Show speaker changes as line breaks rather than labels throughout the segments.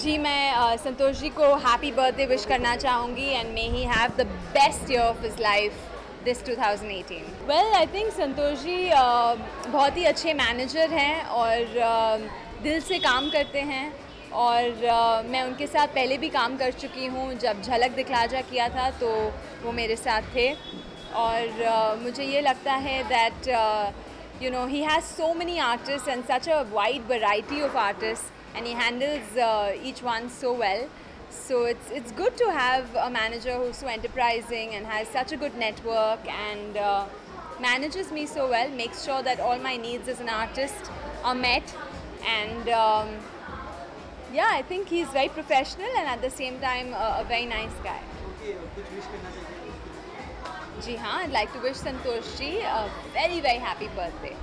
जी मैं संतोष जी को happy birthday wish करना चाहूँगी and may he have the best year of his life this 2018। Well I think Santosh ji बहुत ही अच्छे मैनेजर हैं और दिल से काम करते हैं और मैं उनके साथ पहले भी काम कर चुकी हूँ। जब झलक दिखला जा किया था तो वो मेरे साथ थे और मुझे ये लगता है that you know, he has so many artists and such a wide variety of artists and he handles each one so well. So it's good to have a manager who's so enterprising and has such a good network and manages me so well, makes sure that all my needs as an artist are met and yeah, I think he's very professional and at the same time a very nice guy. जी हाँ, I'd like to wish Santosh ji a very very happy birthday.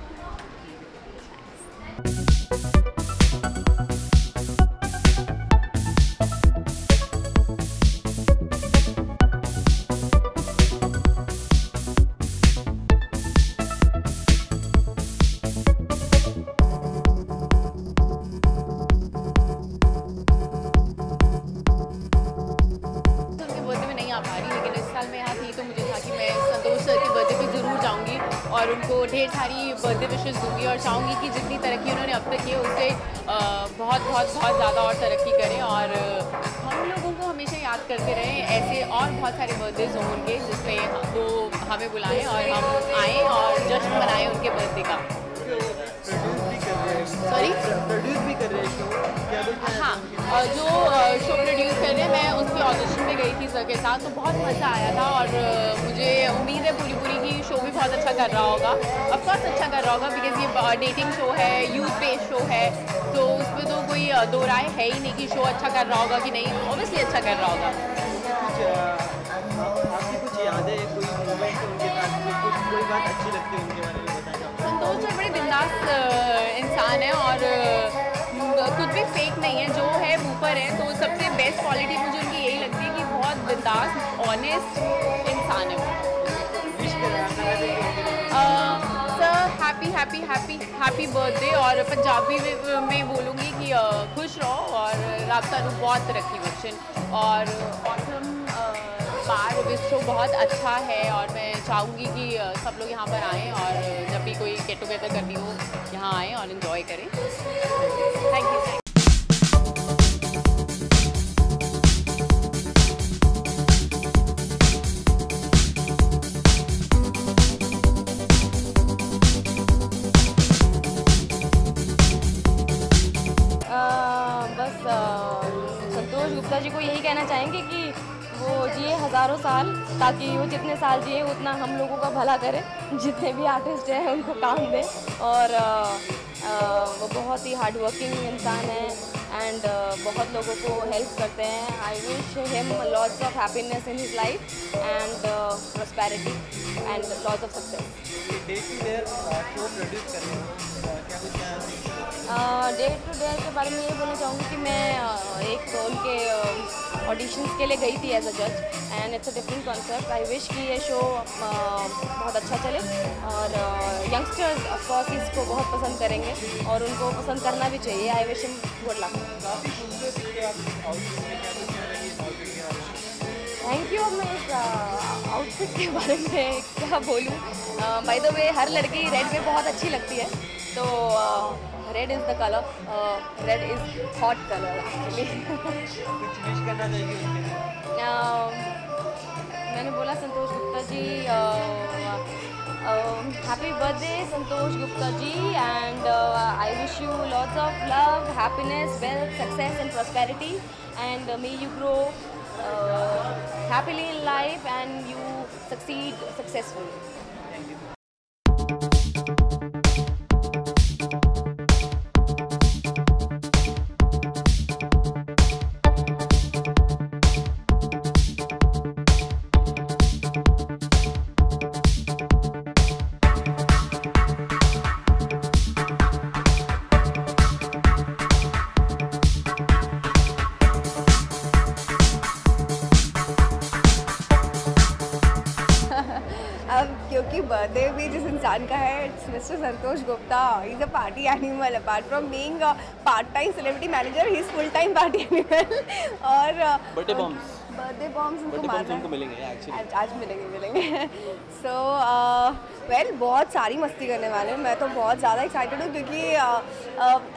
और उनको ढेर सारी birthday wishes दूंगी और चाहूँगी कि जितनी तरक्की उन्होंने अब तक की है उससे बहुत ज़्यादा और तरक्की करें और हम लोगों को हमेशा याद करते रहें। ऐसे और बहुत सारे बर्थडेज हों उनके जिसमें वो हमें बुलाएं और हम आएँ और जश्न मनाएं उनके बर्थडे का। सॉरी
प्रोड्यूस भी कर रहे हैं
हाँ, और जो शो प्रोड्यूस कर रहे हैं मैं उसकी ऑडिशन में गई थी सर के साथ तो बहुत मज़ा आया था और मुझे उम्मीद है पूरी की शो भी बहुत अच्छा कर रहा होगा। ऑफकोर्स अच्छा कर रहा होगा बिकॉज ये डेटिंग शो है, यूथ बेस्ड शो है तो उसमें तो कोई दो राय है ही नहीं कि शो अच्छा कर रहा होगा कि नहीं, ऑब्वियसली अच्छा कर रहा होगा।
आपकी कुछ यादें, कोई मोमेंट उनके साथ, कोई बात अच्छी लगती है उनके बारे में बताएं?
संतोष जी बड़े बिंदास इंसान है और कुछ भी फेक नहीं है, जो है ऊपर है। तो सबसे बेस्ट क्वालिटी मुझे उनकी यही लगती है कि बहुत बिंदास ऑनेस्ट इंसान है वो। सर हैप्पी बर्थडे और पंजाबी में बोलूँगी कि खुश रहो और राब्ता रू बहुत तरक्की बख्शन और ऑसम बार विश शो बहुत अच्छा है और मैं चाहूँगी कि सब लोग यहाँ पर आएँ और जब भी कोई गेट टुगेदर करनी हो यहाँ आएँ और इन्जॉय करें। Thank you.
बस संतोष गुप्ता जी को यही कहना चाहेंगे कि वो जिए हज़ारों साल, ताकि वो जितने साल जिए उतना हम लोगों का भला करे, जितने भी आर्टिस्ट हैं उनको काम दें और वो बहुत ही हार्ड वर्किंग इंसान है एंड बहुत लोगों को हेल्प करते हैं। I wish him lots of happiness in his life and prosperity and lots of success.
Day to day show produce कर रहे हैं, क्या कुछ
डे टू डे के बारे में ये बोलना चाहूँगी कि मैं एक उनके ऑडिशंस के लिए गई थी एज अ जज and it's a different concept. I wish कि ये शो बहुत अच्छा चले और यंगस्टर्स ऑफ कोर्स इसको बहुत पसंद करेंगे और उनको पसंद करना भी चाहिए। आई wish him good luck. Thank you. मैं इस आउटफिट के बारे में क्या बोलूँ, बाय द वे हर लड़की रेड में बहुत अच्छी लगती है तो red is the colour, red is hot colour actually.
कुछ विश करना चाहिए?
मैंने बोला Santosh Gupta ji happy birthday Santosh Gupta ji and I wish you lots of love, happiness, wealth, success and prosperity and may you grow happily in life and you succeed successfully.
Thank you.
अब
हिंदुस्तान का है, it's mister Santosh Gupta. He is a party animal. Apart from being a part time celebrity manager, he is full time party animal. और birthday bombs उनको
मिलेंगे actually.
आज मिलेंगे. So well बहुत सारी मस्ती करने वाले हैं. मैं तो बहुत ज़्यादा एक्साइटेड हूँ क्योंकि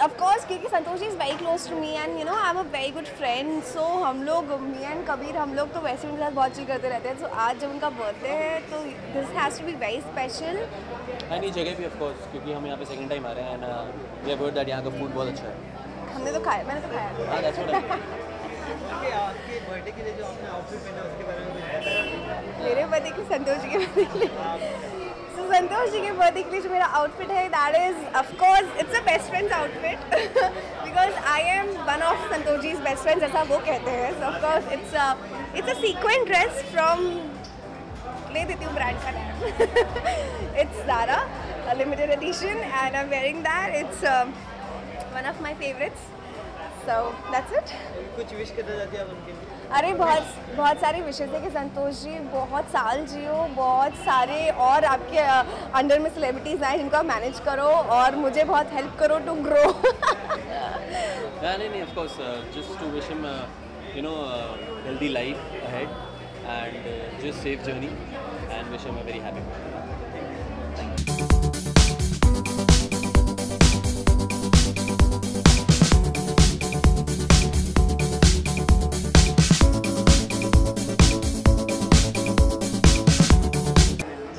ऑफ कोर्स क्योंकि Santosh ji is very close to me and you know I am a very good friend. So हम लोग मी एंड कबीर हम लोग तो वैसे उनके साथ बहुत चिल करते रहते हैं. सो आज जब उनका बर्थडे है तो this has to be very special.
And ये जगह भी ऑफ कोर्स क्योंकि हम यहाँ पे सेकंड टाइम आ रहे हैं and we have heard that यहाँ का फूड बहुत अच्छा है.
हमने तो खाया, मैंने तो खाया.
हाँ दैट्स व्हाट.
आपके बर्थडे के लिए जो आपने आउटफिट पहना उसके बारे में कुछ
मेरे बर्थडे के संतोष जी के बर्थडे के लिए so, संतोष जी के बर्थडे के लिए जो मेरा आउटफिट है that is of course it's a best friends outfit because I am one of Santosh जीज बेस्ट फ्रेंड्स ऐसा वो कहते हैं. So of course it's a sequin dress from ले देती हूँ ब्रांड का नाम. It's Zara limited edition and I am wearing that. It's one of my favourites. So that's it.
कुछ विश करना चाहती हैं आप उनके लिए?
अरे बहुत सारे विशेष है कि संतोष जी बहुत साल जियो, बहुत सारे और आपके अंडर में सेलिब्रिटीज़ आए जिनको आप मैनेज करो और मुझे बहुत हेल्प करो टू ग्रो.
नहीं of course just to wish him you know healthy life ahead and just safe journey and wish him a very happy birthday.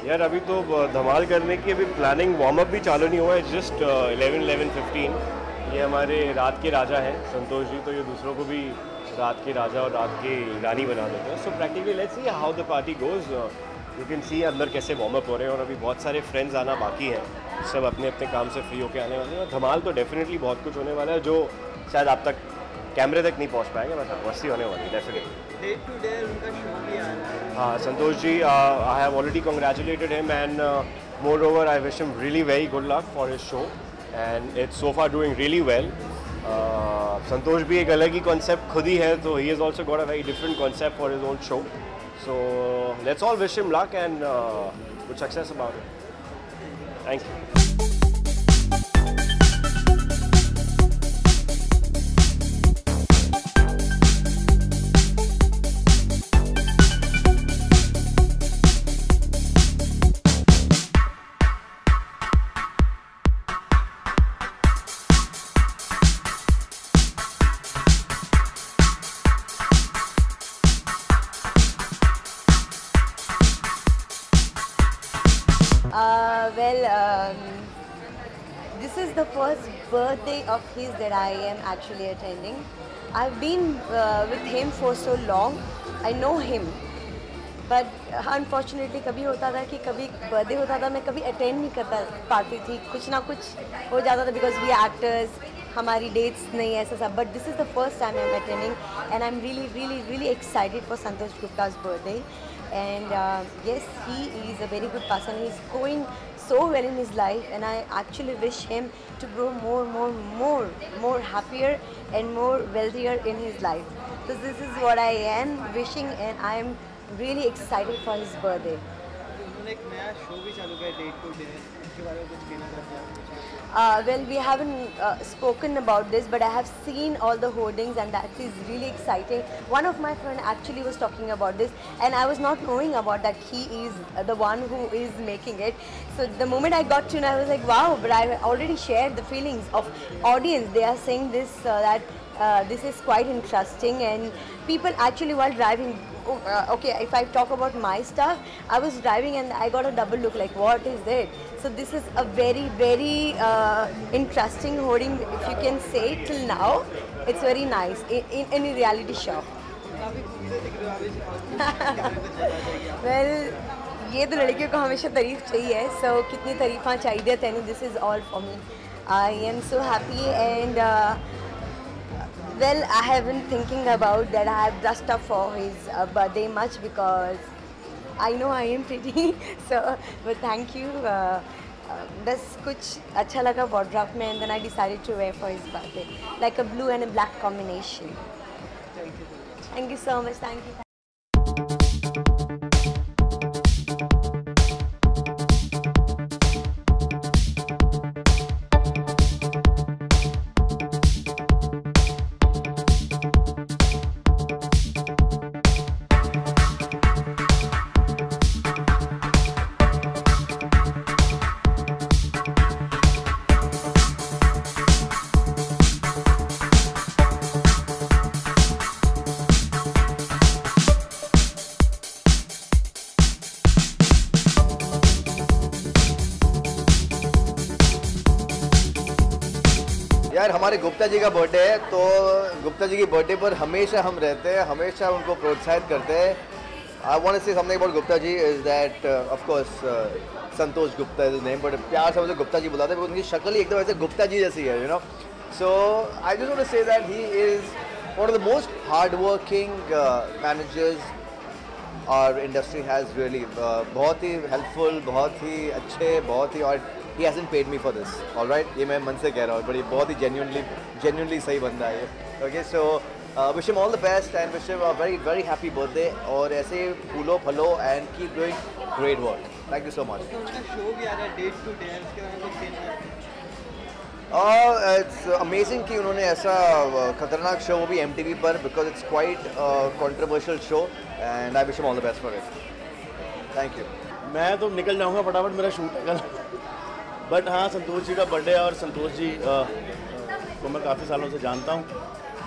यार अभी तो धमाल करने की अभी प्लानिंग वार्म अप भी चालू नहीं हुआ है. जस्ट 11:15 ये हमारे रात के राजा हैं संतोष जी, तो ये दूसरों को भी रात के राजा और रात के रानी बना देते हैं. So practically let's see how the party goes. You can see अंदर कैसे वार्म अप हो रहे हैं और अभी बहुत सारे फ्रेंड्स आना बाकी हैं. सब अपने अपने काम से फ्री होकर आने वाले हैं. धमाल तो डेफिनेटली बहुत कुछ होने वाला है जो शायद आप तक कैमरे तक नहीं पहुंच पाएंगे, बट मस्ती होने वाली है डेफिनेटली.
डे टू डे उनका शो भी आ रहा है.
हाँ Santosh ji, I have already congratulated him and moreover I wish him really very good luck for his show and it's so far doing really well. संतोष भी एक अलग ही कॉन्सेप्ट खुद ही है, तो he has also got a very different concept for his own show. So let's all wish him luck and good success about it. Thank you.
This is the first birthday of his that I am actually attending. I've been with him for so long. I know him, but unfortunately कभी होता था कि कभी birthday होता था मैं कभी attend नहीं करता पाती थी, कुछ ना कुछ हो जाता था because we are actors, हमारी डेट्स नहीं ऐसा सब. But this is the first time I'm attending and I'm really excited for Santosh Gupta's birthday. And yes, he is a very good person. He's going so well in his life and I actually wish him to grow more happier and more wealthier in his life. So this is what I am wishing and I am really excited for his birthday.
उन्होंने एक नया show भी चालू किया day to day, उसके बारे में कुछ कहना चाहते हैं?
Well, we haven't spoken about this, but I have seen all the hoardings and that is really exciting. One of my friends actually was talking about this and I was not knowing about that he is the one who is making it. So the moment I got to know, I was like, wow, but I already shared the feelings of audience. They are saying this, that this is quite interesting and people actually while driving, okay, if I talk about my stuff, I was driving and I got a double look like, what is it? So this is a very interesting hoarding, if you can say till now. It's very nice in any reality show. Well, ये तो लड़कियों को हमेशा तारीफ चाहिए, so कितनी तारीफां चाहिए तैनू. This is all for me. I am so happy and well, I have been thinking about that. I have dressed up for his birthday much because I know I am pretty. So, but thank you. बस कुछ अच्छा लगा wardrobe में and then I decided to wear for his birthday, like a blue and a black combination. Thank you so much. Thank you.
यार हमारे गुप्ता जी का birthday है, तो गुप्ता जी की बर्थडे पर हमेशा हम रहते हैं, हमेशा उनको प्रोत्साहित करते हैं. I want to say something about Gupta ji is that of course Santosh Gupta is name, but प्यार से मुझे गुप्ता जी बुलाते हैं, उनकी शक्ल ही एकदम ऐसे गुप्ता जी जैसी है, you know. So I just want to say that he is one of the most hard working managers our industry has really. बहुत ही हेल्पफुल, बहुत ही अच्छे, बहुत ही. और he hasn't paid me for this, all right? ये मैं मन से कह रहा हूँ, but ये बहुत ही genuinely सही बंदा है ये. Okay, so wish him all the best and wish him a very happy birthday और ऐसे फूलो फलो and keep doing great work. Thank you so much.
उनका शो भी आ रहा है Date to Dare, इसके बारे में कुछ कहना है?
It's amazing कि उन्होंने ऐसा खतरनाक शो, वो भी MTV पर, because it's quite a controversial show and I wish him all the best for it. Thank you.
मैं तो निकल जाऊँगा फटाफट, मेरा शूट है कल. बट हाँ, संतोष जी का बर्थडे है और संतोष जी को मैं काफ़ी सालों से जानता हूँ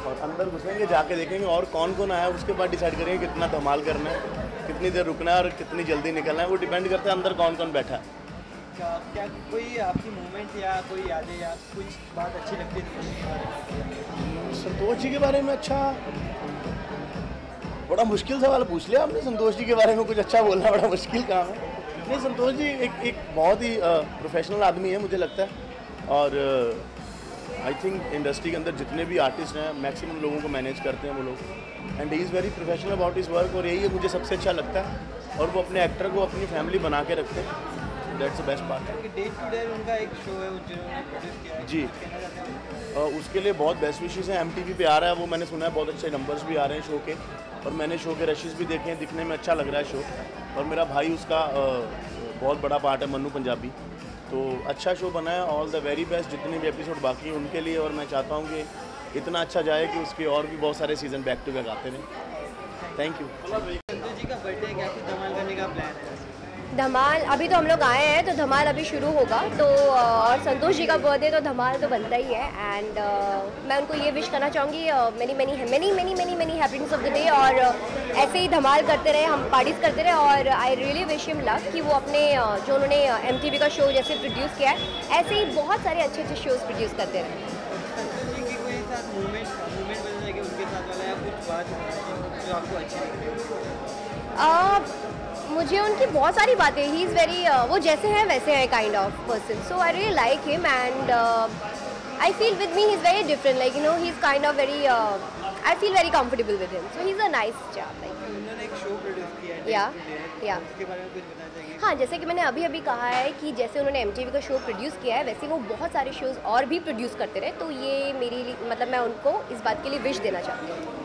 और अंदर घुसेंगे, जाके देखेंगे और कौन कौन आया, उसके बाद डिसाइड करेंगे कितना धमाल करना है, कितनी देर रुकना है और कितनी जल्दी निकलना है. वो डिपेंड करता है अंदर कौन कौन बैठा है.
क्या कोई आपकी मूवमेंट या कोई यादें या कुछ बात अच्छी लगती है
संतोष जी के बारे में? अच्छा, बड़ा मुश्किल सवाल पूछ लिया आपने. संतोष जी के बारे में कुछ अच्छा बोलना बड़ा मुश्किल काम है. नहीं, संतोष जी एक बहुत ही प्रोफेशनल आदमी है मुझे लगता है, और आई थिंक इंडस्ट्री के अंदर जितने भी आर्टिस्ट हैं मैक्सिमम लोगों को मैनेज करते हैं वो लोग, and he is very professional about his work, और यही मुझे सबसे अच्छा लगता है. और वो अपने एक्टर को अपनी फैमिली बना के रखते हैं. That's the best part.
Date to dare उनका एक शो है जिन्होंने प्रोड्यूस किया है
जी, उसके लिए बहुत बेस्ट विशेस हैं. MTV पे आ रहा है वो, मैंने सुना है बहुत अच्छे नंबर्स भी आ रहे हैं शो के, और मैंने शो के रशेस भी देखे हैं, दिखने में अच्छा लग रहा है शो. और मेरा भाई उसका बहुत बड़ा पार्ट है, मन्नू पंजाबी. तो अच्छा शो बना है. ऑल द वेरी बेस्ट जितने भी एपिसोड बाकी हैं उनके लिए, और मैं चाहता हूँ कि इतना अच्छा जाए कि उसके और भी बहुत सारे सीज़न बैक टू बैक आते रहें. Thank you.
संतोष जी का बर्थडे, क्या कुछ धमाल करने का प्लान है?
धमाल अभी तो हम लोग आए हैं, तो धमाल अभी शुरू होगा. तो और संतोष जी का बर्थडे तो धमाल तो बनता ही है. एंड मैं उनको ये विश करना चाहूँगी many happiness of the day, और ऐसे ही धमाल करते रहे, हम पार्टीज करते रहे. और I really wish him luck कि वो अपने जो उन्होंने MTV का शो जैसे प्रोड्यूस किया है, ऐसे ही बहुत सारे अच्छे शोज़ प्रोड्यूस करते रहे.
संतोष जी की कोई साथ मूवमेंट बन जाएगी उनके साथ वाला, या कुछ बात जो आपको अच्छी लगी?
मुझे उनकी बहुत सारी बातें, ही इज़ वेरी वो जैसे हैं वैसे हैं kind of person. So I really like him and I feel with me he is very different, like you know he is kind of very, I feel very comfortable with him. So he is a nice chap. Like
उन्होंने एक show produce किया है
या
उसके बारे में कुछ बताना चाहिए?
हाँ, जैसे कि मैंने अभी कहा है कि जैसे उन्होंने MTV का शो प्रोड्यूस किया है, वैसे वो बहुत सारे शोज़ और भी प्रोड्यूस करते रहे. तो ये मेरी मतलब मैं उनको इस बात के लिए विश देना चाहती हूँ.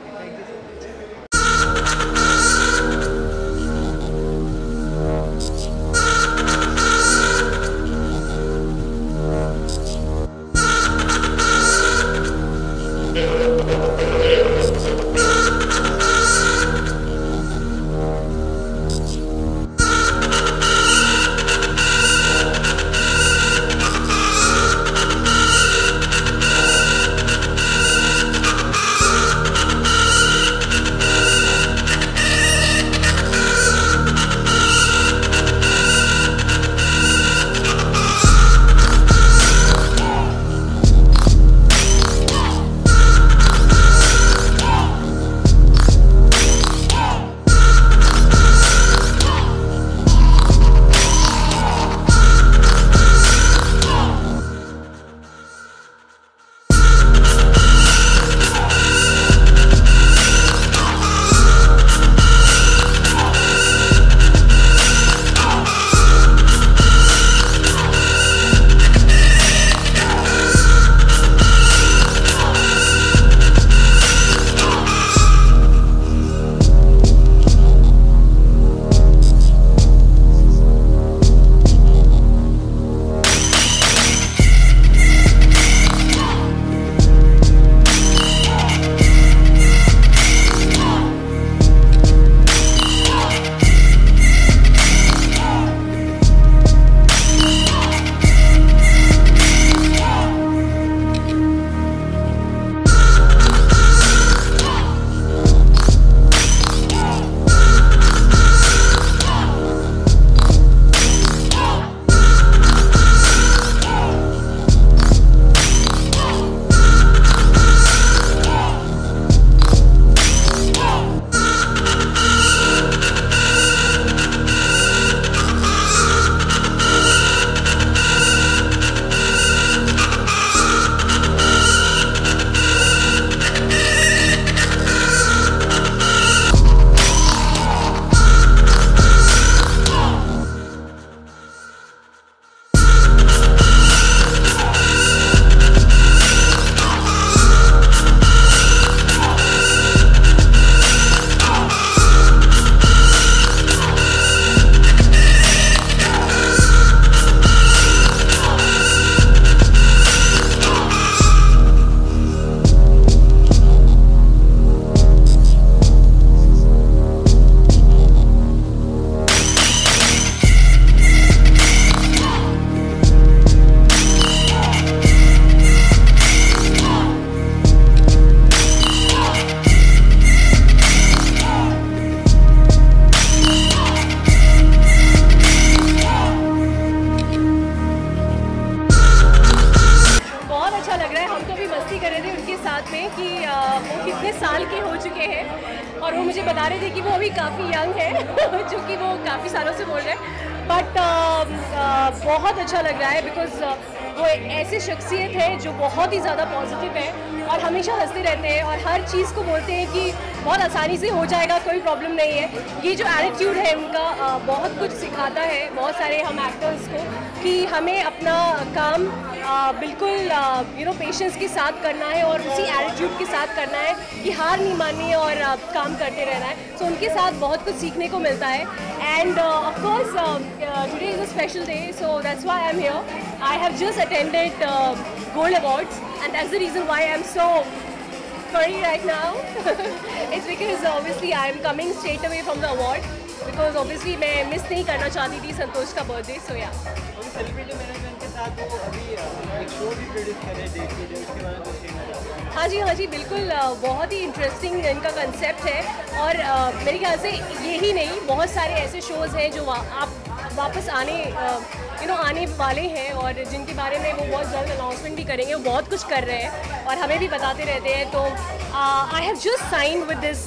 रहा है। हम तो अभी मस्ती कर रहे थे उनके साथ में कि वो कितने साल के हो चुके हैं और वो मुझे बता रहे थे कि वो अभी काफ़ी यंग है जो कि वो काफ़ी सालों से बोल रहे हैं। बट बहुत अच्छा लग रहा है बिकॉज वो ऐसी शख्सियत है जो बहुत ही ज़्यादा पॉजिटिव है और हमेशा हंसते रहते हैं और हर चीज़ को बोलते हैं कि बहुत आसानी से हो जाएगा, कोई प्रॉब्लम नहीं है। ये जो एटीट्यूड है उनका बहुत कुछ सिखाता है बहुत सारे हम एक्टर्स को कि हमें अपना काम बिल्कुल पेशेंस के साथ करना है और उसी एटीट्यूड के साथ करना है कि हार नहीं माननी है और काम करते रहना है। सो उनके साथ बहुत कुछ सीखने को मिलता है end of course today is a special day, so that's why I'm here. I have just attended Gold Awards and that's the reason why I'm so furry right now. It's because obviously I'm coming straight away from the award because obviously मैं miss नहीं करना चाहती थी संतोष का birthday, so yeah.
Celebrity management के साथ वो अभी एक शो भी प्रोड्यूस कर रहे हैं डे टू डे, उसके बारे में कुछ कहना?
हाँ जी बिल्कुल, बहुत ही इंटरेस्टिंग इनका कंसेप्ट है और मेरे ख्याल से यही नहीं बहुत सारे ऐसे शोज़ हैं जो आप वापस आने वाले हैं और जिनके बारे में वो बहुत जल्द अनाउंसमेंट भी करेंगे। वो बहुत कुछ कर रहे हैं और हमें भी बताते रहते हैं। तो I have just signed with this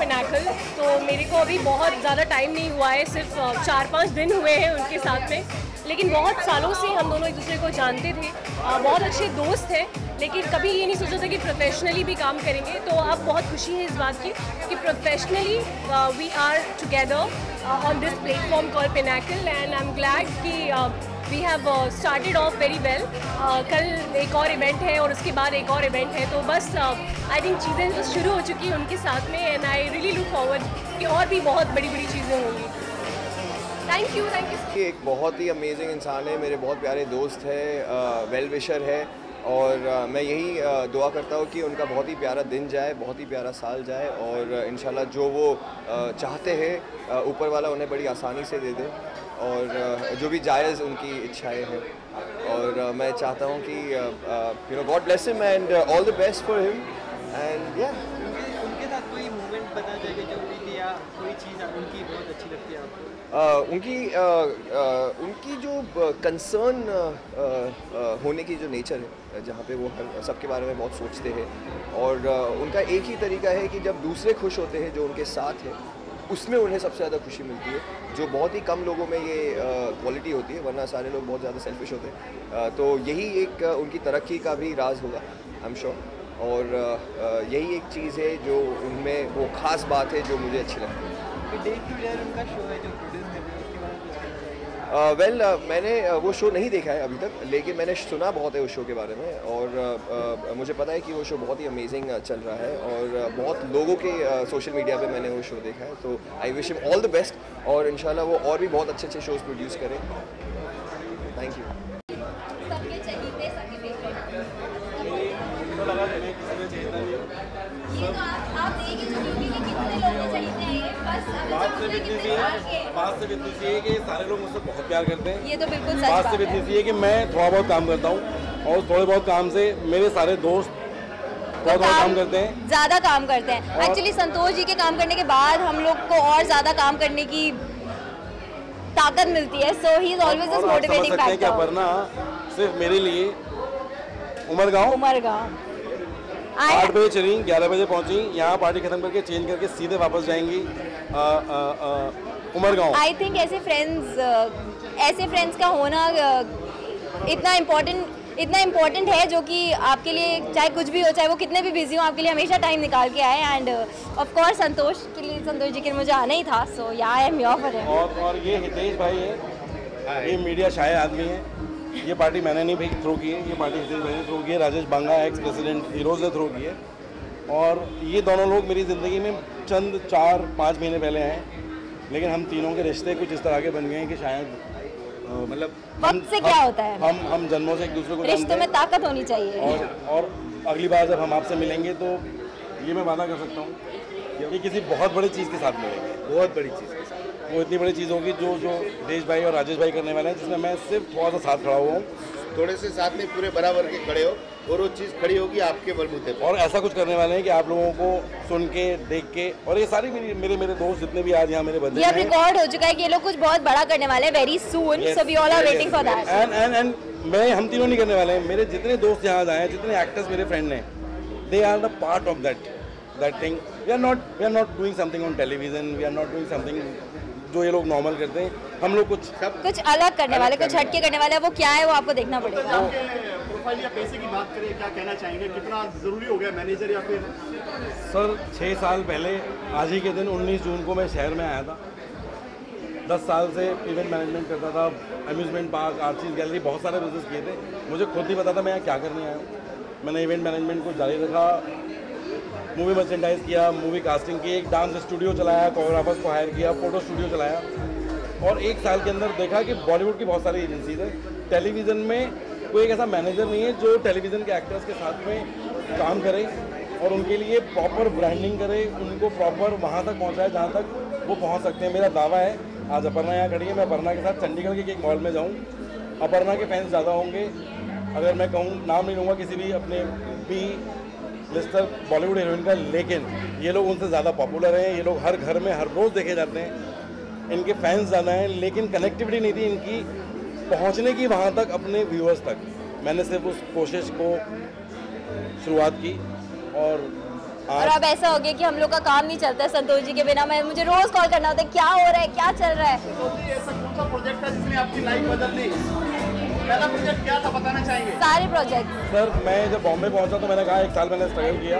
Pinnacle, तो मेरे को अभी बहुत ज़्यादा टाइम नहीं हुआ है, सिर्फ 4-5 दिन हुए हैं उनके साथ में, लेकिन बहुत सालों से हम दोनों एक दूसरे को जानते थे, बहुत अच्छे दोस्त हैं, लेकिन कभी ये नहीं सोचा था कि प्रोफेशनली भी काम करेंगे। तो अब बहुत खुशी है इस बात की कि professionally we are together on this platform called Pinnacle and I'm glad कि we have started off very well. कल एक और इवेंट है और उसके बाद एक और इवेंट है, तो बस I think चीज़ें तो शुरू हो चुकी हैं उनके साथ में and I really look forward कि और भी बहुत बड़ी बड़ी चीज़ें होंगी। Thank you.
एक बहुत ही अमेजिंग इंसान है, मेरे बहुत प्यारे दोस्त है, वेल विशर है और मैं यही दुआ करता हूँ कि उनका बहुत ही प्यारा दिन जाए, बहुत ही प्यारा साल जाए और इंशाल्लाह जो वो चाहते हैं ऊपर वाला उन्हें बड़ी आसानी से दे दे और जो भी जायज़ उनकी इच्छाएं हैं। और मैं चाहता हूँ कि God bless him and all the best for him and या
उनके साथ कोई मूवमेंट बता जाएगा जो हुई थी या कोई चीज़ उनकी बहुत अच्छी लगती है आपको?
उनकी जो कंसर्न होने की जो नेचर है, जहाँ पे वो सबके बारे में बहुत सोचते हैं और उनका एक ही तरीका है कि जब दूसरे खुश होते हैं जो उनके साथ है उसमें उन्हें सबसे ज़्यादा खुशी मिलती है, जो बहुत ही कम लोगों में ये क्वालिटी होती है, वरना सारे लोग बहुत ज़्यादा सेल्फिश होते हैं। तो यही एक उनकी तरक्की का भी राज होगा आई एम श्योर, और यही एक चीज़ है जो उनमें वो ख़ास बात है जो मुझे अच्छी लगती है।
डे टू डे उनका शो है जो प्रोड्यूस कर रहे हैं, उसके बारे में कुछ कहना चाहिए?
मैंने वो शो नहीं देखा है अभी तक, लेकिन मैंने सुना बहुत है उस शो के बारे में और मुझे पता है कि वो शो बहुत ही अमेजिंग चल रहा है और बहुत लोगों के सोशल मीडिया पे मैंने वो शो देखा है। तो आई wish him all the best और इंशाल्लाह वो और भी बहुत अच्छे अच्छे शोज़ प्रोड्यूस करें। Thank you.
बात सिर्फ इतनी सी है कि सारे लोग मुझसे बहुत प्यार करते हैं।
ये तो बिल्कुल सच
बात सिर्फ इतनी सी है कि मैं थोड़ा बहुत काम करता हूँ और थोड़े बहुत काम से मेरे सारे दोस्त थोड़ा काम करते हैं,
ज़्यादा काम करते हैं। एक्चुअली संतोष जी के काम करने के बाद हम लोग को और ज़्यादा काम करने की ताकत मिलती है। So he is always this motivating factor.
क्या वरना सिर्फ मेरे लिए उमरगांव 8 बजे चली, 11 बजे पहुंची, यहाँ पार्टी खत्म करके चेंज करके सीधे वापस जाएंगी उमरगांव।
आई थिंक ऐसे फ्रेंड्स का होना इतना इम्पोर्टेंट है जो कि आपके लिए चाहे कुछ भी हो, चाहे वो कितने भी बिजी हो, आपके लिए हमेशा टाइम निकाल के आए। End of course Santosh ji के लिए मुझे आना ही था, सो या I am here for him.
और ये हितेश भाई है, ये मीडिया शाये आदमी है। ये पार्टी मैंने नहीं भाई थ्रो की है, ये पार्टी हितेश भाई ने थ्रो की है, राजेश बांगा एक्स प्रेसिडेंट हीरोज़ ने थ्रो की है। और ये दोनों लोग मेरी ज़िंदगी में चंद 4-5 महीने पहले आए, लेकिन हम तीनों के रिश्ते कुछ इस तरह के बन गए हैं कि शायद मतलब
वक्त से क्या होता है,
हम जन्मों से एक दूसरे को
रिश्तों में ताकत होनी चाहिए।
और अगली बार जब हम आपसे मिलेंगे तो ये मैं वादा कर सकता हूँ कि किसी बहुत बड़ी चीज़ के साथ मिलेंगे, बहुत बड़ी चीज़ के साथ। वो इतनी बड़ी चीज़ होगी जो हितेश भाई और राजेश भाई करने वाले हैं, जिसमें मैं सिर्फ थोड़ा सा साथ खड़ा हुआ हूँ।
थोड़े से साथ में पूरे बराबर के खड़े हो और वो चीज़ खड़ी होगी आपके बलबूते पर।
और ऐसा कुछ करने वाले हैं कि आप लोगों को सुन के देख के, और ये सारी मेरे दोस्त जितने भी आज यहाँ मेरे बर्थडे
ये अब रिकॉर्ड हो चुका है कि ये लोग कुछ बहुत बड़ा करने वाले हैं very soon, so we all are waiting for that.
And हम तीनों नहीं करने वाले हैं, मेरे जितने दोस्त यहाँ आए हैं, जितने एक्टर्स मेरे फ्रेंड हैं, they are the part of that thing. We are not doing something on television, we are not doing something जो ये लोग नॉर्मल करते हैं। हम लोग कुछ
अलग करने वाले, कुछ हटके करने वाले। वो क्या है वो आपको देखना पड़ेगा।
प्रोफाइल या पैसे की बात करें, क्या कहना चाहेंगे, कितना जरूरी हो गया मैनेजर या फिर?
सर 6 साल पहले आज ही के दिन 19 जून को मैं शहर में आया था। 10 साल से इवेंट मैनेजमेंट करता था, अम्यूज़मेंट पार्क, आर्चिज गैलरी, बहुत सारे बिजनेस किए थे। मुझे खुद नहीं पता था मैं यहाँ क्या करने आया हूँ। मैंने इवेंट मैनेजमेंट को जारी रखा, मूवी मर्चेंडाइज किया, मूवी कास्टिंग की, एक डांस स्टूडियो चलाया, कोरियोग्राफर्स को हायर किया, फोटो स्टूडियो चलाया, और 1 साल के अंदर देखा कि बॉलीवुड की बहुत सारी एजेंसीज है। टेलीविज़न में कोई एक ऐसा मैनेजर नहीं है जो टेलीविज़न के एक्टर्स के साथ में काम करे और उनके लिए प्रॉपर ब्रांडिंग करे, उनको प्रॉपर वहाँ तक पहुँचाए जहाँ तक वो पहुँच सकते हैं। मेरा दावा है, आज अपर्णा यहाँ खड़ी है, मैं अपर्णा के साथ चंडीगढ़ के एक मॉल में जाऊँ, अपर्णा के फैंस ज़्यादा होंगे। अगर मैं कहूँ, नाम नहीं लूँगा किसी भी अपने भी लिस्टर बॉलीवुड हीरोइन का, लेकिन ये लोग उनसे ज़्यादा पॉपुलर हैं। ये लोग हर घर में हर रोज़ देखे जाते हैं, इनके फैंस ज़्यादा हैं, लेकिन कनेक्टिविटी नहीं थी इनकी पहुंचने की वहाँ तक, अपने व्यूअर्स तक। मैंने सिर्फ उस कोशिश को शुरुआत की और
अब ऐसा हो गया कि हम लोग का काम नहीं चलता है संतोष जी के बिना। मुझे रोज़ कॉल करना होता है, क्या हो रहा है, क्या चल रहा है।
ऐसा कौन सा प्रोजेक्ट था जिसने आपकी लाइफ बदल दी? पहला प्रोजेक्ट क्या था, बताना चाहेंगे?
सारे प्रोजेक्ट।
सर मैं जब बॉम्बे पहुंचा तो मैंने कहा 1 साल मैंने स्ट्रगल किया,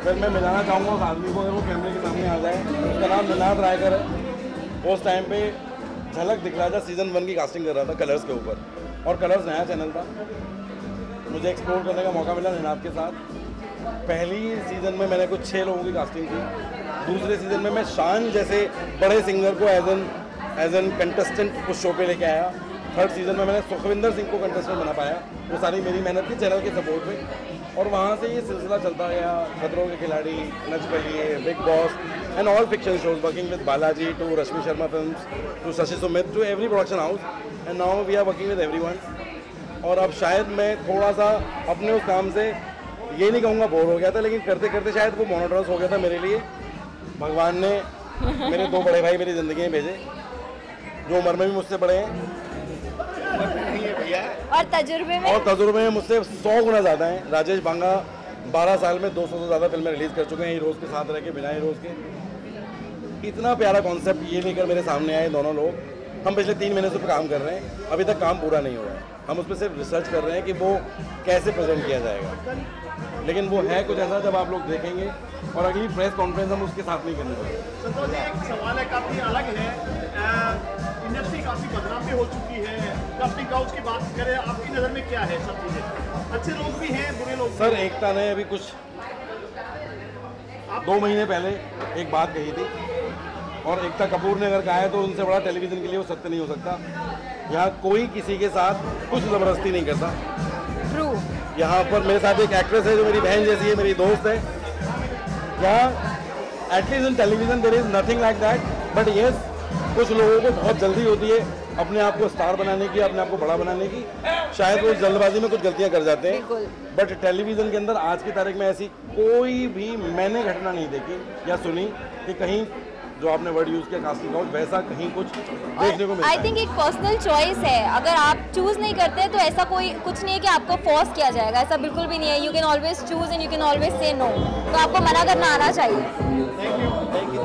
फिर मैं मिलाना चाहूँगा उस आदमी को, अगर वो कैमरे के सामने आ जाए। उसका नाम मिनात रायकर है। उस टाइम पे झलक दिखला था, सीज़न 1 की कास्टिंग कर रहा था कलर्स के ऊपर, और कलर्स नया चैनल था। मुझे एक्सप्लोर करने का मौका मिला निनाद के साथ। पहली सीज़न में मैंने कुछ 6 लोगों की कास्टिंग की। दूसरे सीज़न में मैं शान जैसे बड़े सिंगर को एज एन कंटेस्टेंट उस शो पे लेके आया। थर्ड सीज़न में मैंने सुखविंदर सिंह को कंटेस्टेंट बना पाया। वो सारी मेरी मेहनत थी चैनल के सपोर्ट में, और वहाँ से ये सिलसिला चलता गया। Khatron Ke Khiladi, Nach Baliye, Bigg Boss and all fiction shows, working with Balaji to Rashmi Sharma films to Shashi Sumit to every production house, and now we are working with everyone. और अब शायद मैं थोड़ा सा अपने उस काम से ये नहीं कहूँगा बोर हो गया था, लेकिन करते करते शायद वो मोनोटोनस हो गया था मेरे लिए। भगवान ने मेरे 2 बड़े भाई मेरी ज़िंदगी में भेजे, जो उम्र में भी मुझसे बड़े हैं
और तजुर्बे में मुझसे
100 गुना ज़्यादा हैं। राजेश बांगा 12 साल में 200 से ज़्यादा फिल्में रिलीज़ कर चुके हैं, हीरोज़ के साथ रह के, बिना हीरोज़ के। इतना प्यारा कॉन्सेप्ट ये लेकर मेरे सामने आए दोनों लोग। हम पिछले 3 महीने से उस पर काम कर रहे हैं, अभी तक काम पूरा नहीं हुआ है। हम उस पर सिर्फ रिसर्च कर रहे हैं कि वो कैसे प्रेजेंट किया जाएगा, लेकिन वो है कुछ ऐसा जब आप लोग देखेंगे, और अगली प्रेस कॉन्फ्रेंस हम उसके साथ नहीं करने वाले।
संतोष जी, एक सवाल है, काफ़ी अलग है। इंडस्ट्री काफ़ी बदनाम भी हो चुकी है। कास्टिंग काउच की बात करें, आपकी नज़र में क्या है सब चीज़ें? अच्छे लोग भी हैं, बुरे लोग?
सर एकता ने अभी कुछ 2 महीने पहले एक बात कही थी, और एकता कपूर ने अगर कहा है तो उनसे बड़ा टेलीविज़न के लिए वो सत्य नहीं हो सकता। यहाँ कोई किसी के साथ कुछ ज़बरदस्ती नहीं करता।
ट्रू।
यहाँ पर मेरे साथ एक एक्ट्रेस है जो मेरी बहन जैसी है, मेरी दोस्त है। यहाँ at least in television there is nothing like that, but yes कुछ लोगों को बहुत जल्दी होती है अपने आप को स्टार बनाने की, अपने आप को बड़ा बनाने की। शायद वो जल्दबाजी में कुछ गलतियाँ कर जाते हैं, बट टेलीविज़न के अंदर आज की तारीख में ऐसी कोई भी मैंने घटना नहीं देखी या सुनी कि कहीं जो आपने वर्ड यूज़ किया कास्टिंग काउच, वैसा कहीं कुछ देखने को मिलता है।
आई थिंक एक पर्सनल चॉइस है, अगर आप चूज़ नहीं करते तो ऐसा कोई कुछ नहीं है कि आपको फोर्स किया जाएगा, ऐसा बिल्कुल भी नहीं है। You can always choose and you can always say no, तो आपको मना करना आना चाहिए।
Thank you.